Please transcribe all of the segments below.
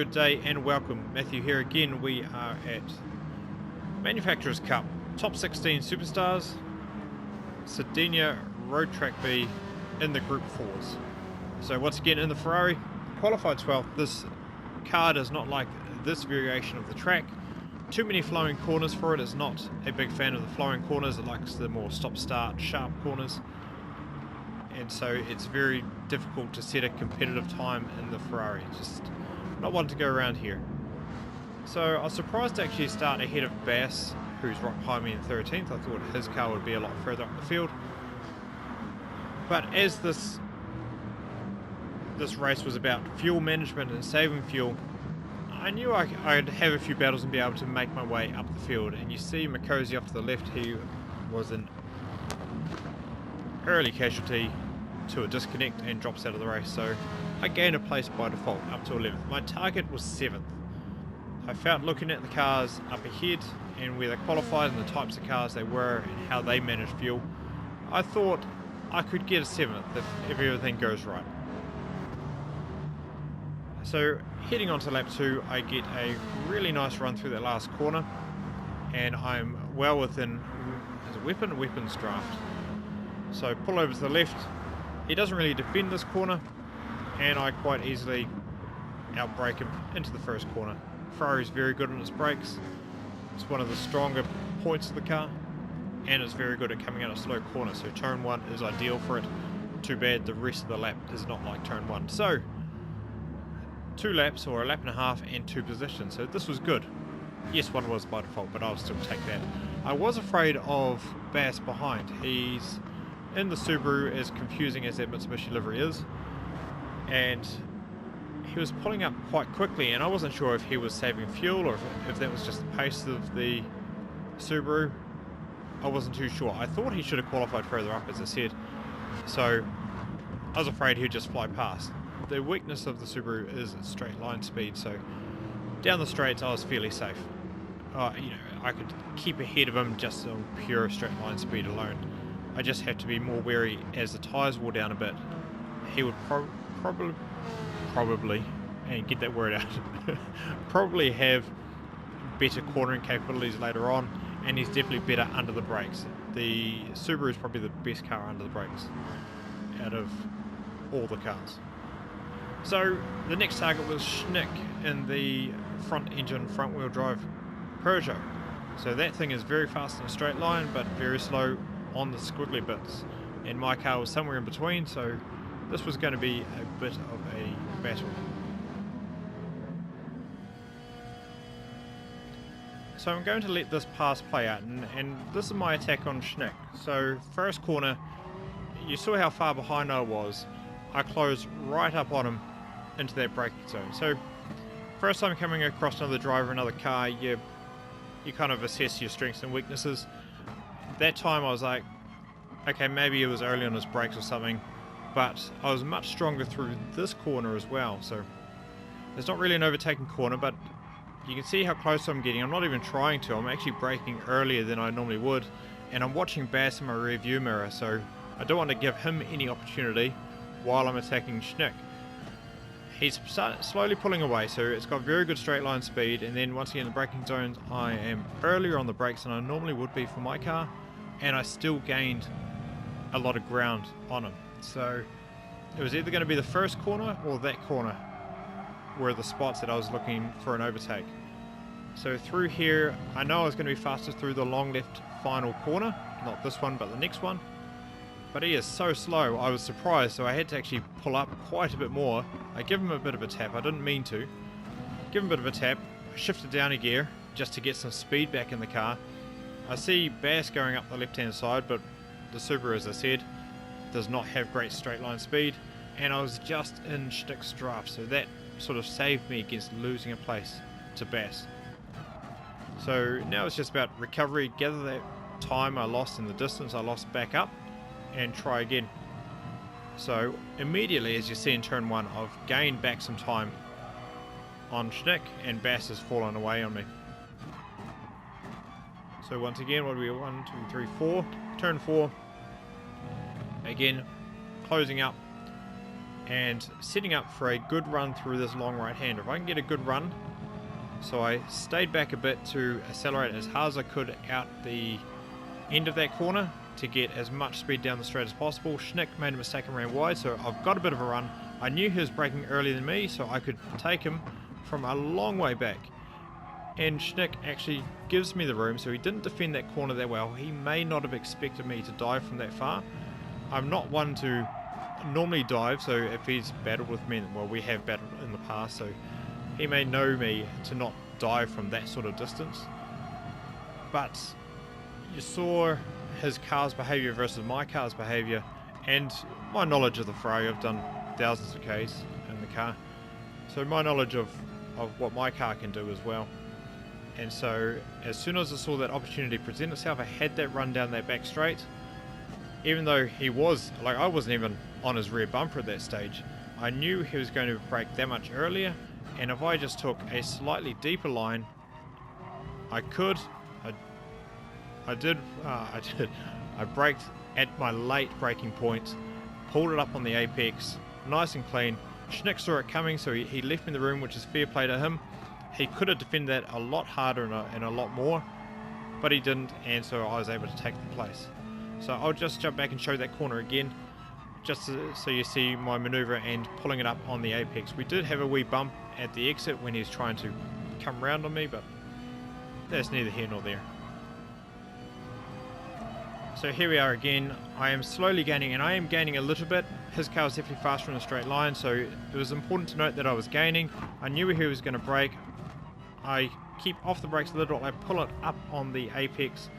good day and welcome. Matthew here again. We are at Manufacturers Cup, top 16 superstars, Sardegna Road Track B in the Group 4s. So once again in the Ferrari, qualified 12th. This car does not like this variation of the track. Too many flowing corners for it. It's not a big fan of the flowing corners. It likes the more stop-start, sharp corners. And so it's very difficult to set a competitive time in the Ferrari. Just not one to go around here. So I was surprised to actually start ahead of Bass, who's right behind me in 13th. I thought his car would be a lot further up the field. But as this race was about fuel management and saving fuel, I knew I'd have a few battles and be able to make my way up the field. And you see Makosi off to the left. He was an early casualty to a disconnect and drops out of the race. So I gained a place by default up to 11th. My target was 7th. I felt, looking at the cars up ahead and where they qualified and the types of cars they were and how they managed fuel, I thought I could get a 7th if everything goes right. So heading on to lap 2, I get a really nice run through that last corner, and I'm well within his weapons draft. So pull over to the left. He doesn't really defend this corner, and I quite easily outbrake him into the first corner. Ferrari's very good on its brakes. It's one of the stronger points of the car, and it's very good at coming out of slow corners. So turn 1 is ideal for it. Too bad the rest of the lap is not like turn 1. So 2 laps, or a lap and a half, and 2 positions. So this was good. Yes, 1 was by default, but I'll still take that. I was afraid of Bass behind. He's in the Subaru, as confusing as that Mitsubishi livery is, and he was pulling up quite quickly, and I wasn't sure if he was saving fuel or if that was just the pace of the Subaru. I wasn't too sure. I thought he should have qualified further up, as I said, so I was afraid he'd just fly past. The weakness of the Subaru is its straight line speed, so down the straights I was fairly safe. I could keep ahead of him just on pure straight line speed alone. I just had to be more wary as the tyres wore down a bit. He would probably, and get that word out, probably have better cornering capabilities later on, and he's definitely better under the brakes. The Subaru is probably the best car under the brakes out of all the cars. So the next target was Schnick in the front engine, front wheel drive Peugeot. So that thing is very fast in a straight line, but very slow on the squiggly bits, and my car was somewhere in between, so this was going to be a bit of a battle. So I'm going to let this pass play out, and this is my attack on Schnick. So first corner, you saw how far behind I was. I closed right up on him into that braking zone. So first time coming across another driver, another car, you kind of assess your strengths and weaknesses. That time I was like, okay, maybe it was early on his brakes or something, but I was much stronger through this corner as well. So it's not really an overtaking corner, but you can see how close I'm getting. I'm not even trying to. I'm actually braking earlier than I normally would, and I'm watching Bass in my rear view mirror, so I don't want to give him any opportunity while I'm attacking Schnick. He's slowly pulling away, so it's got very good straight line speed, and then once again in the braking zones I am earlier on the brakes than I normally would be for my car, and I still gained a lot of ground on him. So it was either going to be the first corner or that corner were the spots that I was looking for an overtake. So through here, I know I was going to be faster through the long left final corner, not this one but the next one, but he is so slow. I was surprised, so I had to actually pull up quite a bit more. I give him a bit of a tap. I didn't mean to give him a bit of a tap. I shifted down a gear just to get some speed back in the car. I see Bass going up the left hand side, but the Subaru, as I said, does not have great straight line speed, and I was just in Schnick's draft, so that sort of saved me against losing a place to Bass. So now it's just about recovery, gather that time I lost in the distance I lost back up, and try again. So immediately, as you see in turn 1, I've gained back some time on Schnick, and Bass has fallen away on me. So once again, what do we have? 1, 2, 3, 4. Turn 4. Again, closing up, and setting up for a good run through this long right hander. If I can get a good run, so I stayed back a bit to accelerate as hard as I could out the end of that corner to get as much speed down the straight as possible. Schnick made a mistake and ran wide, so I've got a bit of a run. I knew he was braking earlier than me, so I could take him from a long way back. And Schnick actually gives me the room, so he didn't defend that corner that well. He may not have expected me to dive from that far. I'm not one to normally dive, so if he's battled with me, well, we have battled in the past, so he may know me to not dive from that sort of distance. But you saw his car's behaviour versus my car's behaviour, and my knowledge of the Ferrari. I've done thousands of Ks in the car, so my knowledge of what my car can do as well. And so as soon as I saw that opportunity present itself, I had that run down that back straight. Even though he was, like, I wasn't even on his rear bumper at that stage, I knew he was going to brake that much earlier, and if I just took a slightly deeper line, I could. I did. I braked at my late braking point, pulled it up on the apex, nice and clean. Schnick saw it coming, so he left me the room, which is fair play to him. He could have defended that a lot harder and a lot more, but he didn't, and so I was able to take the place. So I'll just jump back and show that corner again, just so you see my maneuver and pulling it up on the apex. We did have a wee bump at the exit when he was trying to come round on me, but that's neither here nor there. So here we are again. I am slowly gaining, and I am gaining a little bit. His car was definitely faster in a straight line, so it was important to note that I was gaining. I knew he was going to brake. I keep off the brakes a little. I pull it up on the apex.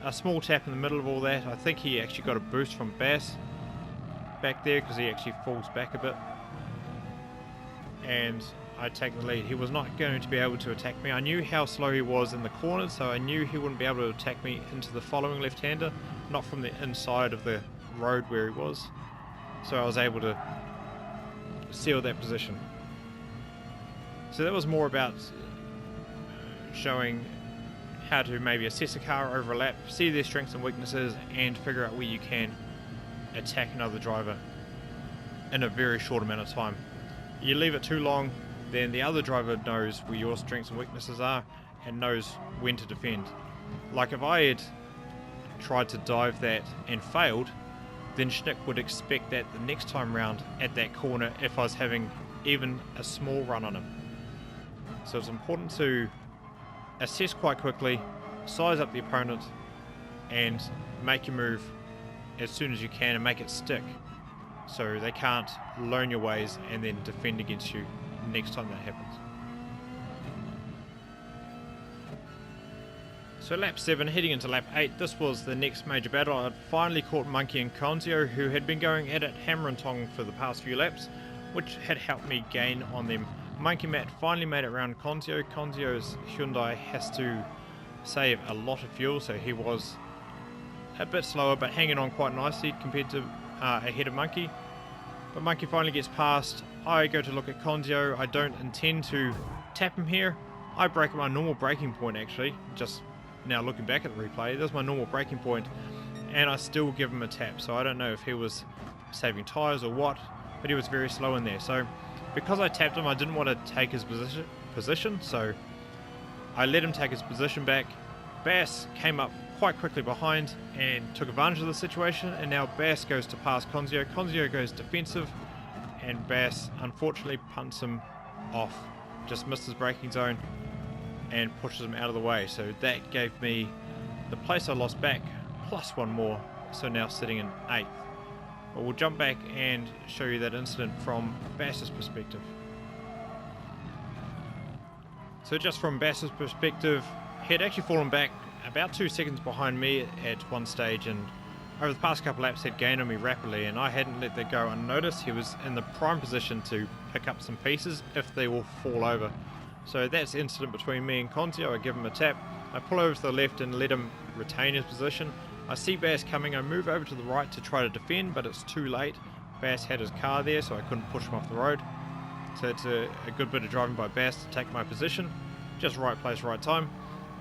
A small tap in the middle of all that. I think he actually got a boost from Bass back there because he actually falls back a bit. And I take the lead. He was not going to be able to attack me. I knew how slow he was in the corners, so I knew he wouldn't be able to attack me into the following left-hander, not from the inside of the road where he was. So I was able to seal that position. So that was more about showing how to maybe assess a car over a lap, see their strengths and weaknesses, and figure out where you can attack another driver in a very short amount of time. You leave it too long, then the other driver knows where your strengths and weaknesses are and knows when to defend. Like if I had tried to dive that and failed, then Schnick would expect that the next time round at that corner if I was having even a small run on him. So it's important to assess quite quickly, size up the opponent, and make your move as soon as you can and make it stick, so they can't learn your ways and then defend against you next time that happens. So lap 7, heading into lap 8, this was the next major battle. I'd finally caught Monkey and Conzio, who had been going at it hammer and tong for the past few laps, which had helped me gain on them. Monkey Matt finally made it around Conzio. Conzio's Hyundai has to save a lot of fuel, so he was a bit slower but hanging on quite nicely compared to ahead of Monkey. But Monkey finally gets past. I go to look at Conzio. I don't intend to tap him here. I brake at my normal braking point, actually, just now looking back at the replay. That's my normal braking point, and I still give him a tap. So I don't know if he was saving tyres or what, but he was very slow in there. So because I tapped him, I didn't want to take his position, so I let him take his position back. Bass came up quite quickly behind and took advantage of the situation, and now Bass goes to pass Conzio. Conzio goes defensive, and Bass unfortunately punts him off, just missed his braking zone and pushes him out of the way. So that gave me the place I lost back plus one more, so now sitting in 8th. But we'll jump back and show you that incident from Bass's perspective. So just from Bass's perspective, he had actually fallen back about 2 seconds behind me at one stage, and over the past couple laps had gained on me rapidly, and I hadn't let that go unnoticed. He was in the prime position to pick up some pieces if they all fall over. So that's the incident between me and Conzio. I give him a tap, I pull over to the left and let him retain his position. I see Bass coming, I move over to the right to try to defend, but it's too late. Bass had his car there, so I couldn't push him off the road. So it's a good bit of driving by Bass to take my position. Just right place, right time.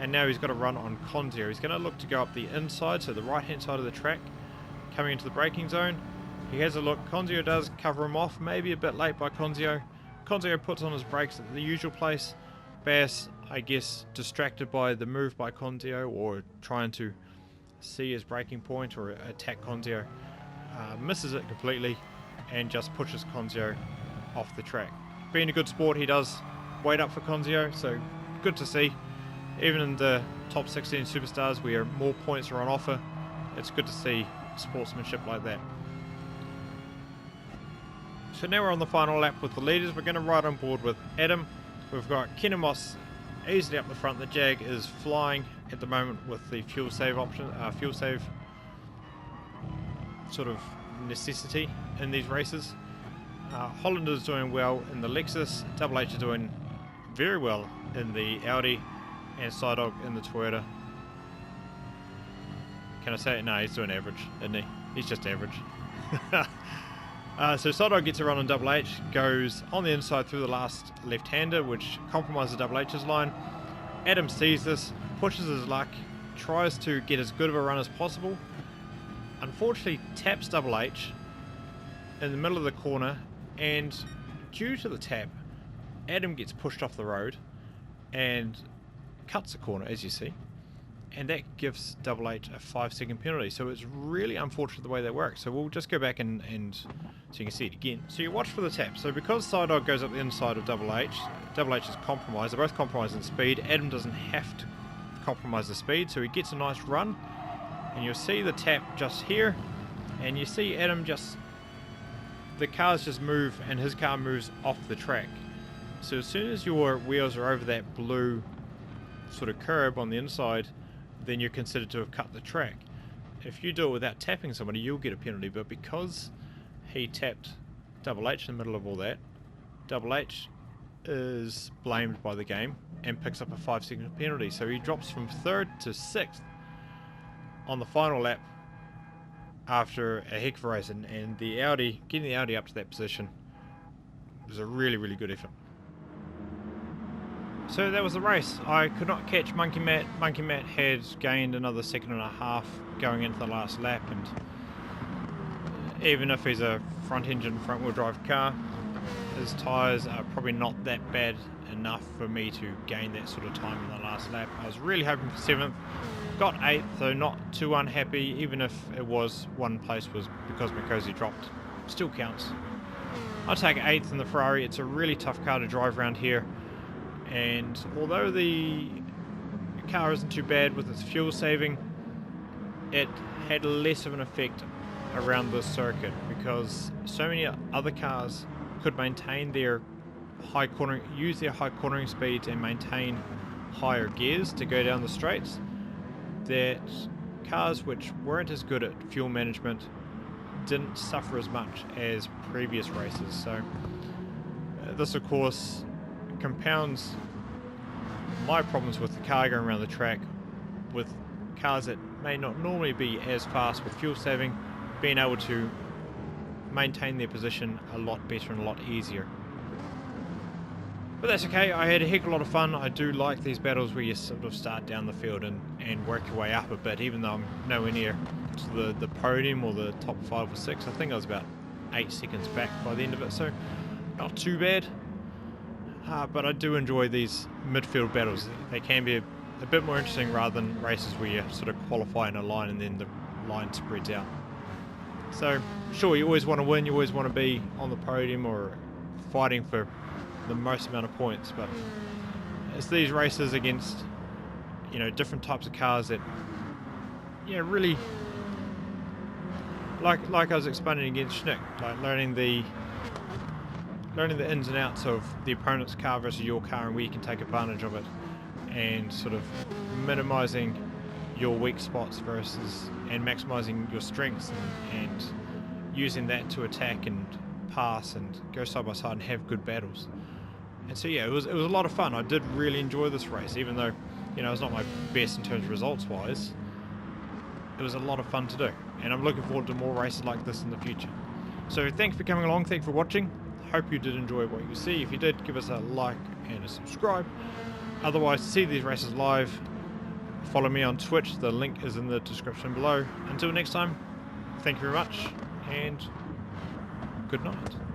And now he's got to run on Conzio. He's going to look to go up the inside, so the right hand side of the track, coming into the braking zone. He has a look. Conzio does cover him off, maybe a bit late by Conzio. Conzio puts on his brakes at the usual place. Bass, I guess, distracted by the move by Conzio or trying to see his braking point or attack Conzio, misses it completely and just pushes Conzio off the track. Being a good sport, he does wait up for Conzio, so good to see. Even in the top 16 superstars where more points are on offer, it's good to see sportsmanship like that. So now we're on the final lap with the leaders. We're going to ride on board with Adam. We've got Kinemos easily up the front. The Jag is flying at the moment with the fuel save option, fuel save sort of necessity in these races. Holland is doing well in the Lexus. Double H is doing very well in the Audi, and Sardegna in the Toyota. Can I say it? No, he's doing average, isn't he? He's just average. So Sardegna gets a run on Double H, goes on the inside through the last left-hander, which compromises Double H's line. Adam sees this, pushes his luck, tries to get as good of a run as possible. Unfortunately, taps Double H in the middle of the corner, and due to the tap, Adam gets pushed off the road and cuts the corner, as you see, and that gives Double H a 5-second penalty. So it's really unfortunate the way that works. So we'll just go back and so you can see it again. So you watch for the tap. So because Sardegna goes up the inside of Double H is compromised. They're both compromised in speed. Adam doesn't have to compromise the speed, so he gets a nice run. And you'll see the tap just here, and you see Adam just, the cars just move, and his car moves off the track. So as soon as your wheels are over that blue sort of curb on the inside, then you're considered to have cut the track. If you do it without tapping somebody, you'll get a penalty, but because he tapped Double H in the middle of all that, Double H is blamed by the game and picks up a 5-second penalty. So he drops from 3rd to 6th on the final lap after a heck of a race, and the Audi, getting the Audi up to that position was a really, really good effort. So that was the race. I could not catch Monkey Matt. Monkey Matt had gained another 1.5 seconds going into the last lap, and even if he's a front engine, front wheel drive car, his tyres are probably not that bad enough for me to gain that sort of time in the last lap. I was really hoping for 7th, got 8th, so not too unhappy, even if it was one place was because Mikosi dropped. Still counts. I'll take 8th in the Ferrari. It's a really tough car to drive around here, and although the car isn't too bad with its fuel saving, it had less of an effect around this circuit because so many other cars could maintain their high cornering, use their high cornering speeds and maintain higher gears to go down the straights, that cars which weren't as good at fuel management didn't suffer as much as previous races. So this of course compounds my problems with the car going around the track, with cars that may not normally be as fast with fuel saving being able to maintain their position a lot better and a lot easier. But that's okay, I had a heck of a lot of fun. I do like these battles where you sort of start down the field and work your way up a bit, even though I'm nowhere near to the podium or the top 5 or 6. I think I was about 8 seconds back by the end of it, so not too bad. But I do enjoy these midfield battles. They can be a bit more interesting rather than races where you sort of qualify in a line and then the line spreads out. So sure, you always want to win, you always want to be on the podium or fighting for the most amount of points, but it's these races against, you know, different types of cars that, yeah, really, like I was explaining against Schnick, like learning the ins and outs of the opponent's car versus your car and where you can take advantage of it, and sort of minimizing your weak spots versus and maximizing your strengths, and using that to attack and pass and go side by side and have good battles. And so yeah, it was a lot of fun. I did really enjoy this race, even though, you know, it's not my best in terms of results wise. It was a lot of fun to do, and I'm looking forward to more races like this in the future. So thanks for coming along, thanks for watching. Hope you did enjoy what you see. If you did, give us a like and a subscribe. Otherwise, to see these races live, follow me on Twitch. The link is in the description below. Until next time, thank you very much, and good night.